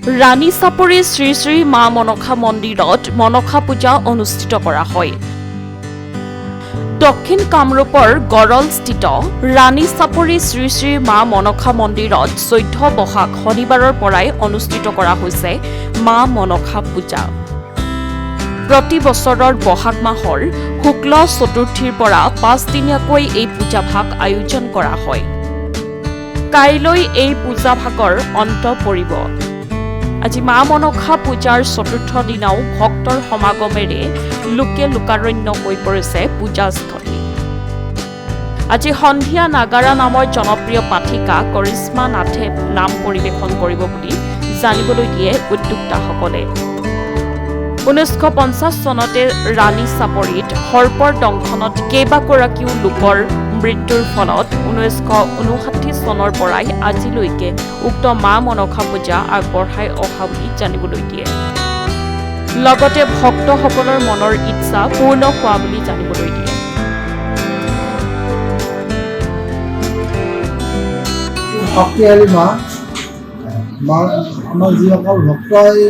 ৰাণী চাপৰি শ্ৰী শ্ৰী মা মনসা মন্দিৰত মনসা পূজা অনুষ্ঠিত কৰা হয়। দক্ষিণ কামৰূপৰ গড়লস্থিত ৰাণী চাপৰি শ্ৰী শ্ৰী মা মনসা মন্দিৰত 14 বহাগ শনিবাৰৰ পৰাই অনুষ্ঠিত কৰা হৈছে মা মনসা পূজা। প্ৰতি বছৰৰ বহাগ মাহৰ শুক্ল চতুৰ্থীৰ পৰা 5 দিনীয়াকৈ এই পূজাভাগ আয়োজন কৰা হয়। কাইলৈ এই পূজাভাগৰ অন্ত পৰিব। আজি মা মনসা পূজাৰ চতুৰ্থ দিনাও ভক্তৰ সমাগমেৰে লোকে লোকাৰণ্য হৈ পৰিছে পূজাস্থলী। আজি সন্ধিয়া নাগাৰা নামৰ জনপ্ৰিয় পাঠিকা কৰিশ্মা নাথে নাম পৰিৱেশন কৰিব বুলি জানিবলৈ দিয়ে উদ্যোক্তাসকলে। 1950 চনতে ৰাণী চাপৰিত সৰ্পৰ দংশনত কেইবাগৰাকীও লোকৰ মৃত্যুৰ ফলত 1959 চনৰ পৰাই আজিলৈকে উক্ত মা মনসা পূজা আগবঢ়াই অহা বুলি জানিবলৈ দিয়ে। লগতে ভক্তসকলৰ মনৰ ইচ্ছা পূৰ্ণ হোৱা বুলি জানিবলৈ দিয়ে। শক্তিশালী মা আমাৰ যিসকল ভক্তই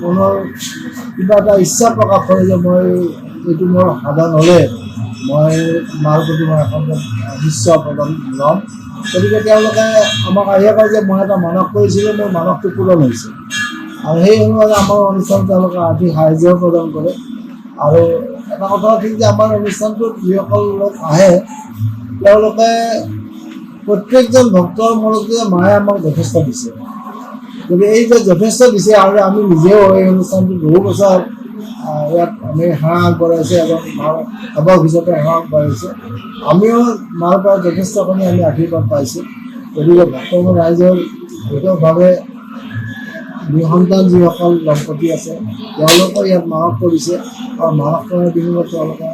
মনৰ কিবা এটা ইচ্ছা প্ৰকাশ কৰে যে মই এইটো মোৰ সাধন হ'লে মই মাৰ প্ৰতি মই এখন নিশ্চয় প্ৰদান ল'ম, গতিকে তেওঁলোকে আমাক আহিয়ে কয় যে মই এটা মানস কৰিছিলোঁ, মোৰ মানসটো পূৰণ হৈছে। আৰু সেই অনুসাৰে আমাৰ অনুষ্ঠান তেওঁলোকে আৰ্থিক সাহায্য প্ৰদান কৰে। আৰু এটা কথা ঠিক যে আমাৰ অনুষ্ঠানটোত যিসকল লোক আহে তেওঁলোকে প্ৰত্যেকজন ভক্তৰ মনতে মায়ে আমাক যথেষ্ট দিছে। গতিকে এই যে যথেষ্ট দিছে আৰু আমি নিজেও এই অনুষ্ঠানটো বহু বছৰ ইয়াত আমি সেৱা আগবঢ়াইছোঁ এবং মাৰ সেৱক হিচাপে সেৱা আগবঢ়াইছোঁ। আমিও মাৰ পৰা যথেষ্টখিনি আমি আশীৰ্বাদ পাইছোঁ। গতিকে ভক্তমান ৰাইজৰ বিশেষভাৱে নিঃসন্তান যিসকল দম্পতি আছে তেওঁলোকেও ইয়াত মানস কৰিছে আৰু মানস কৰাৰ বিনিময়ত তেওঁলোকে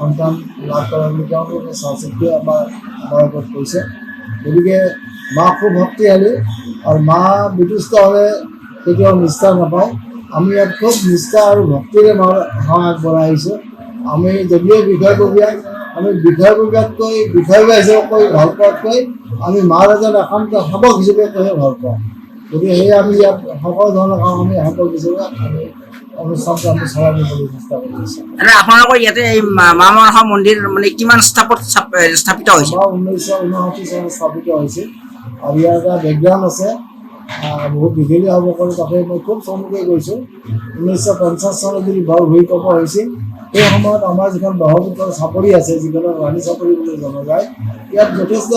সন্তান লাভ কৰা বুলি তেওঁলোকে চাচিতিয়ে আমাৰ ওপৰত কৈছে। গতিকে মা খুব শক্তিশালী আৰু মা বিতুষ্ট হ'লে কেতিয়াও নিষ্ঠা নাপায়। আমি ইয়াত খুব নিষ্ঠা আৰু ভক্তিৰে মাৰ সেৱা আগবঢ়াই আহিছোঁ। আমি যদিও বিষয়ববীয়া, আমি বিষয়ববীয়াতকৈ বিষয়ববীয়া হিচাপে কৈ ভাল পোৱাতকৈ আমি মাৰ এজন একান্ত সেৱক হিচাপে কৈয়ে ভাল পাওঁ। গতিকে সেয়ে আমি ইয়াত সকলো ধৰণৰ কাম আমি সেৱক হিচাপে আমি অনুষ্ঠানটো আমি চলাই নিবলৈ চেষ্টা কৰি আছোঁ। আপোনালোকৰ ইয়াতে এই মা মনসা মন্দিৰ মানে কিমান স্থাপিত হৈছে? 1959 চনত স্থাপিত হৈছিল আৰু ইয়াৰ এটা বেকগ্ৰাউণ্ড আছে, বহুত দীঘলীয়া হ'ব পাৰে। তাতে মই খুব চমুকৈ গৈছোঁ। 1950 চনত যদি বৰ ভূমিকম্প হৈছিল সেই সময়ত আমাৰ যিখন ব্ৰহ্মপুত্ৰৰ চাপৰি আছে, যিখনক ৰাণী চাপৰি বুলি জনা যায়, ইয়াত যথেষ্ট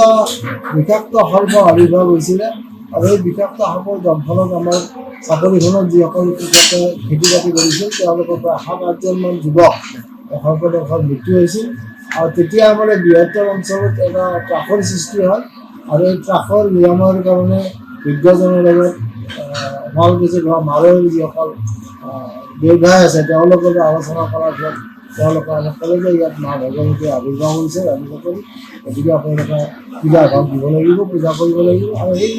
বিষাক্ত সৰ্প আৱিৰ্ভাৱ হৈছিলে। আৰু এই বিষাক্ত সাপৰ দংশনত আমাৰ চাপৰিখনত যিসকল কৃষকে খেতি বাতি কৰিছিল তেওঁলোকৰ প্ৰায় 7-8জনমান যুৱক সৰ্পদংশত মৃত্যু হৈছিল। আৰু তেতিয়া মানে বৃহত্তৰ অঞ্চলত এটা ত্ৰাসৰ সৃষ্টি হয় আৰু এই ত্ৰাসৰ নিৰাময়ৰ কাৰণে বিজ্ঞজনৰ লগত শুৱালকুছিত হোৱা মাৰৰ যিসকল ব্যৱসায় আছে তেওঁলোকৰ লগত আলোচনা কৰাৰ পিছত তেওঁলোকে আমাক ক'লে যে ইয়াত মা ভগৱতী আৱিৰ্ভাৱ হৈছে ৰাণী চাপৰি, গতিকে আপোনালোকে পূজা ভাগ দিব লাগিব, পূজা কৰিব লাগিব। আৰু সেই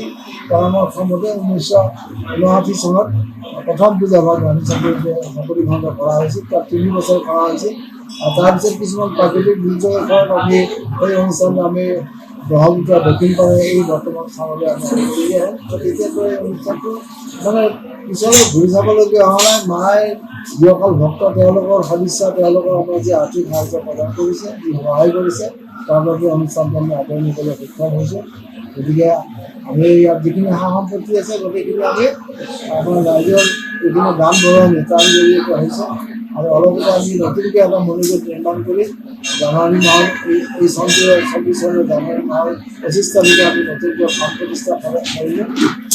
পৰামৰ্শমতে 1959 চনত প্ৰথম পূজা ভাগ ৰাণী চাপৰিখনতে কৰা হৈছিল। তাত 3 বছৰ কৰা হৈছিল। আৰু তাৰপিছত কিছুমান প্ৰাকৃতিক দুৰ্যোগৰ ফলত আমি সেই অনুষ্ঠানটো আমি ব্ৰহ্মপুত্ৰ দক্ষিণ পাৰে এই বৰ্তমান স্থানলৈ আমি আনিবলগীয়া হ'ল। তেতিয়াতো এই অনুষ্ঠানটো মানে পিছলৈ ঘূৰি চাবলগীয়া হোৱা নাই। মায়ে যিসকল ভক্ত তেওঁলোকৰ সদিচ্ছা, তেওঁলোকৰ আমাৰ যি আৰ্থিক সাহায্য প্ৰদান কৰিছে, যি সহায় কৰিছে, তাৰ বাবে অনুষ্ঠানটো আমি আদৰি নিবলৈ সক্ষম হৈছোঁ। গতিকে আমি ইয়াত যিখিনি সা সম্পত্তি আছে গোটেইখিনি আমি আমাৰ ৰাইজৰ যিখিনি দান বৰঙণি তাৰ জৰিয়তে হৈছে। আৰু অলপতে আমি নতুনকৈ এটা মনোযোগ নিৰ্মাণ কৰি জানুৱাৰী মাহৰ এই চনটোৰ 24 চনৰ জানুৱাৰী মাহৰ 25 তাৰিখে আমি নতুনকৈ প্ৰাণ প্ৰতিষ্ঠা কৰিলোঁ।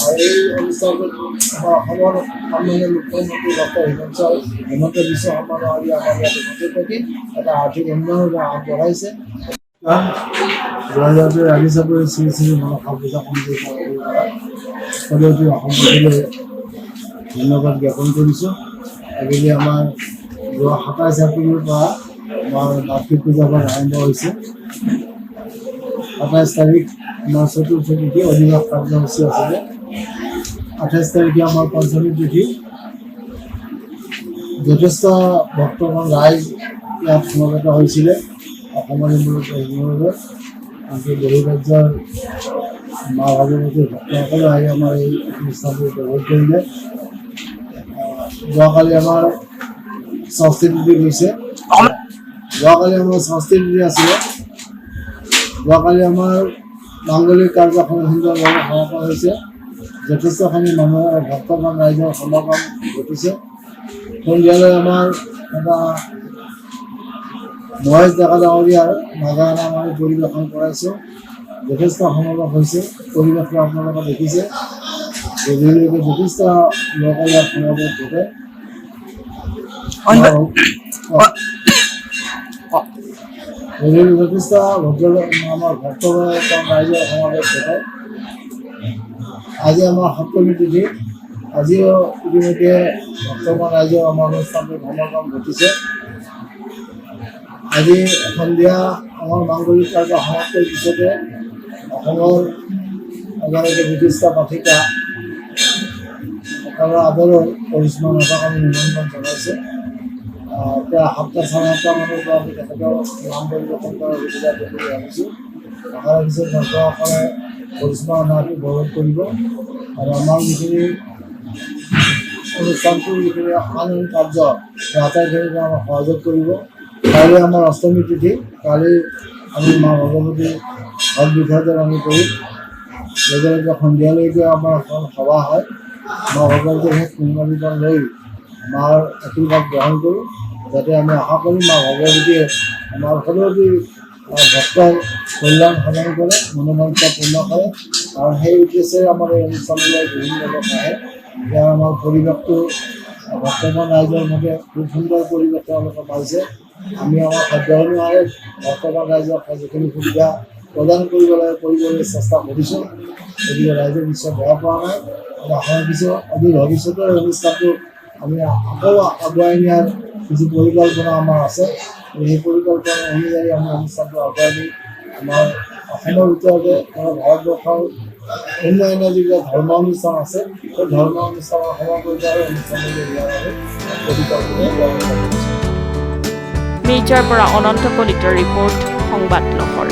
আৰু এই অনুষ্ঠানটোত আমাৰ অসমৰ সন্মানীয় মুখ্যমন্ত্ৰী ডক্টৰ হিমন্ত বিশ্ব শৰ্মা ডাঙৰীয়া আমাৰ ইয়াতে উপস্থিত থাকি এটা আৰ্থিক উন্নয়ন আগবঢ়াইছে। জয়জাতীয় ৰাণী চাপৰি শ্ৰী শ্ৰী মনসা পূজা সমিতিৰ সদস্য অসমলৈ ধন্যবাদ জ্ঞাপন কৰিছোঁ। আজিকালি আমাৰ যোৱা 27 এপ্ৰিলৰ পৰা আমাৰ বাৰ্ষিক পূজাভাগ আৰম্ভ হৈছে। 27 তাৰিখ আমাৰ চতুৰ্থ তিথি অধিবাস কাৰ্যসূচী আছিলে। 28 তাৰিখে আমাৰ পঞ্চমী তিথি। যথেষ্ট ভক্তগণ ৰাইজ ইয়াত সমবেত হৈছিলে। অসমৰে মূলত আনকি বহু ৰাজ্যৰ মা ভগৱতীৰ ভক্তসকলে আহি আমাৰ এই অনুষ্ঠানটো উপভোগ কৰিলে। যোৱাকালি আমাৰ ষষ্ঠী তিথি গৈছে। যোৱাকালি আমাৰ ষষ্ঠী তিথি আছিলে। যোৱাকালি আমাৰ মাংগলিক কাৰ্যখন সুন্দৰভাৱে সমাপন হৈছে। যথেষ্টখিনি মানুহৰ ভক্তমান ৰাইজৰ সমাগম ঘটিছে। সন্ধিয়ালৈ আমাৰ এটা মহেশ ডেকা ডাঙৰীয়াৰ নাগাৰা নাম আমি পৰিৱেশন কৰাইছোঁ। যথেষ্ট সমাগম হৈছে। পৰিৱেশটো আপোনালোকে দেখিছে। গধূলিলৈকে যথেষ্ট লোকে ইয়াত সমাৱেশ ঘটে। গধূলি যথেষ্ট আমাৰ ভক্তগণ ৰাইজৰ সমাৱেশ ঘটে। আজি আমাৰ সপ্তমী তিথি। আজিও ইতিমধ্যে ভক্তগণ ৰাইজৰ আমাৰ অনুষ্ঠানটোৰ সমাগম ঘটিছে। আজি সন্ধিয়া আমাৰ মাংগলিক কাৰ্য সমাপ্তিৰ পিছতে অসমৰ এগৰাকী বিশিষ্ট পাঠিকা সকলৰ আদৰৰ কৰিশ্মা নাটক আমি নিমন্ত্ৰণ জনাইছোঁ। প্ৰায় 7:30 মানৰ পৰা আমি তেখেতৰ নাম পৰিৱেশন কৰাৰ সুবিধা দিম বুলি ভাবিছোঁ। আশা ৰাখিছোঁ ভক্তসকলে কৰিশ্মা নাটক উপভোগ কৰিব আৰু আমাৰ যিখিনি অনুষ্ঠানটোৰ যিখিনি আন কাৰ্য সেই আটাইখিনিকে আমাক সহযোগ কৰিব। কাইলৈ আমাৰ অষ্টমী তিথি। কালি আমি মা ভগৱতী ঘট বিসৰ্জন আমি কৰিম। লগে লগে সন্ধিয়ালৈকে আমাৰ এখন সভা হয়। মা ভগৱতীৰ শেষ নিৰ্মালিকন লৈ মাৰ আশীৰ্বাদ গ্ৰহণ কৰোঁ। যাতে আমি আশা কৰিম মা ভগৱতীয়ে আমাৰ সকলোটি ভক্তৰ কল্যাণ সাধন কৰে, মনোবাঞ্ছা পূৰ্ণ কৰে আৰু সেই উদ্দেশ্যে আমাৰ এই অনুষ্ঠানলৈ বিভিন্ন লোক আহে। এতিয়া আমাৰ পৰিৱেশটো বৰ্তমান ৰাইজৰ মতে খুব সুন্দৰ পৰিৱেশ তেওঁলোকে পাইছে। আমি আমাৰ খাদ্য অনুসাৰে বৰ্তমান ৰাইজক যিখিনি সুবিধা প্ৰদান কৰিব লাগে কৰিবলৈ চেষ্টা কৰিছোঁ। গতিকে ৰাইজে নিশ্চয় বেয়া পোৱা নাই। আমি আশা ৰাখিছোঁ আজি ভৱিষ্যতৰ অনুষ্ঠানটো আমি আকৌ আগুৱাই নিয়াৰ কিছু পৰিকল্পনা আমাৰ আছে। সেই পৰিকল্পনা অনুযায়ী আমি অনুষ্ঠানটো আগুৱাই নিম। আমাৰ অসমৰ ভিতৰতে ভাৰতবৰ্ষৰ অন্যান্য যিবিলাক ধৰ্ম অনুষ্ঠান আছে সেই ধৰ্ম অনুষ্ঠানৰ সমপৰ্যায়ৰ অনুষ্ঠানলৈ উলিয়াই আনি পৰিকল্পনা গ্ৰহণ কৰিছোঁ। মিৰ্জাৰ পৰা অনন্ত কলিতাৰ ৰিপৰ্ট, সংবাদ লহৰ।